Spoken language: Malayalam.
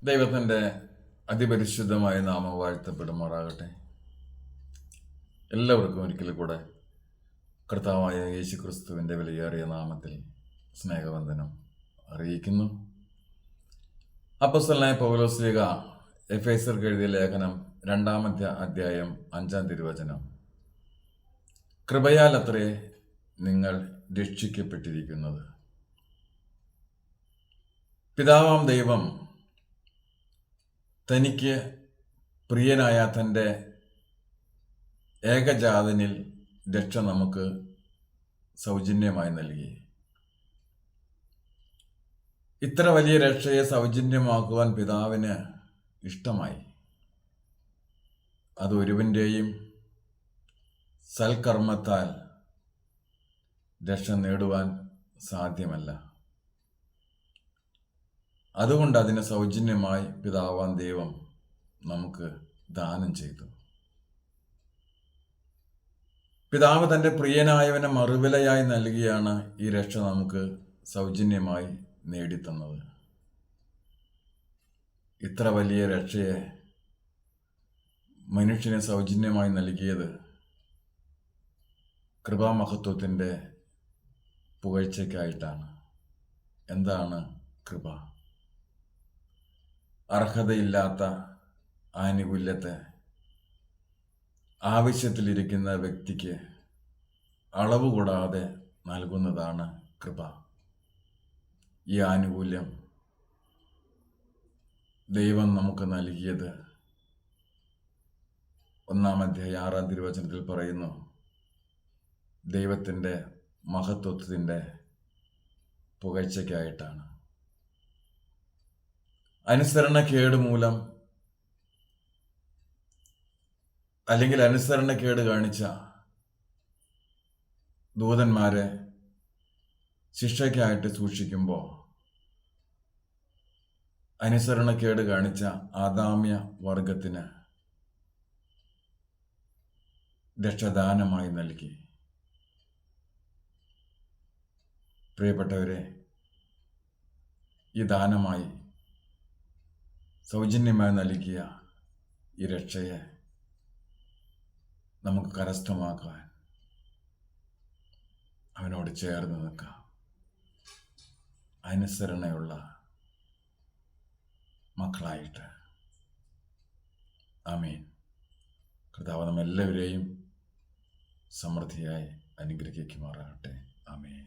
ദൈവത്തിൻ്റെ അതിപരിശുദ്ധമായ നാമം വാഴ്ത്തപ്പെടുമാറാകട്ടെ. എല്ലാവർക്കും ഒരിക്കൽ കൂടെ കർത്താവായ യേശു ക്രിസ്തുവിൻ്റെ വിലയേറിയ നാമത്തിൽ സ്നേഹവന്ദനം അറിയിക്കുന്നു. അപ്പോസ്തലനായ പൗലോസ്ലീഹ എഫേസ്യർക്ക് എഴുതിയ ലേഖനം 2-ാമത്തെ അധ്യായം 5-ാം തിരുവചനം. കൃപയാലത്രേ നിങ്ങൾ രക്ഷിക്കപ്പെട്ടിരിക്കുന്നത്. പിതാവാം ദൈവം തനിക്ക് പ്രിയനായ തൻ്റെ ഏകജാതനിൽ രക്ഷ നമുക്ക് സൗജന്യമായി നൽകി. ഇത്ര വലിയ രക്ഷയെ സൗജന്യമാക്കുവാൻ പിതാവിന് ഇഷ്ടമായി. അത് ഒരുവൻ്റെയും സൽക്കർമ്മത്താൽ രക്ഷ നേടുവാൻ സാധ്യമല്ല. അതുകൊണ്ട് അതിനെ സൗജന്യമായി പിതാവാൻ ദൈവം നമുക്ക് ദാനം ചെയ്തു. പിതാവ് തൻ്റെ പ്രിയനായവനെ മറുവിലയായി നൽകിയാണ് ഈ രക്ഷ നമുക്ക് സൗജന്യമായി നേടിത്തന്നത്. ഇത്ര വലിയ രക്ഷയെ മനുഷ്യനെ സൗജന്യമായി നൽകിയത് കൃപാമഹത്വത്തിൻ്റെ പുകഴ്ചയ്ക്കായിട്ടാണ്. എന്താണ് കൃപ? അർഹതയില്ലാത്ത ആനുകൂല്യത്തെ ആവശ്യത്തിലിരിക്കുന്ന വ്യക്തിക്ക് അളവ് കൂടാതെ നൽകുന്നതാണ് കൃപ. ഈ ആനുകൂല്യം ദൈവം നമുക്ക് നൽകിയത് 1-ാം അധ്യായം 6-ാം തിരുവചനത്തിൽ പറയുന്നു, ദൈവത്തിൻ്റെ മഹത്വത്തിൻ്റെ പുകഴ്ചയ്ക്കായിട്ടാണ്. അനുസരണക്കേട് മൂലം അല്ലെങ്കിൽ അനുസരണക്കേട് കാണിച്ച ദൂതന്മാരെ ശിക്ഷയ്ക്കായിട്ട് സൂക്ഷിക്കുമ്പോൾ അനുസരണക്കേട് കാണിച്ച ആദാമ്യ വർഗത്തിന് രക്ഷദാനമായി നൽകി. പ്രിയപ്പെട്ടവരെ, ഈ ദാനമായി സൗജന്യമായി നൽകിയ ഈ രക്ഷയെ നമുക്ക് കരസ്ഥമാക്കാൻ അവനോട് ചേർന്ന് നിൽക്കാം. അനുസരണയുള്ള മക്കളായിട്ട്. ആമേൻ. കർത്താവ് നമ്മെല്ലാവരെയും സമൃദ്ധിയായി അനുഗ്രഹിക്കുമാറാകട്ടെ. ആമേൻ.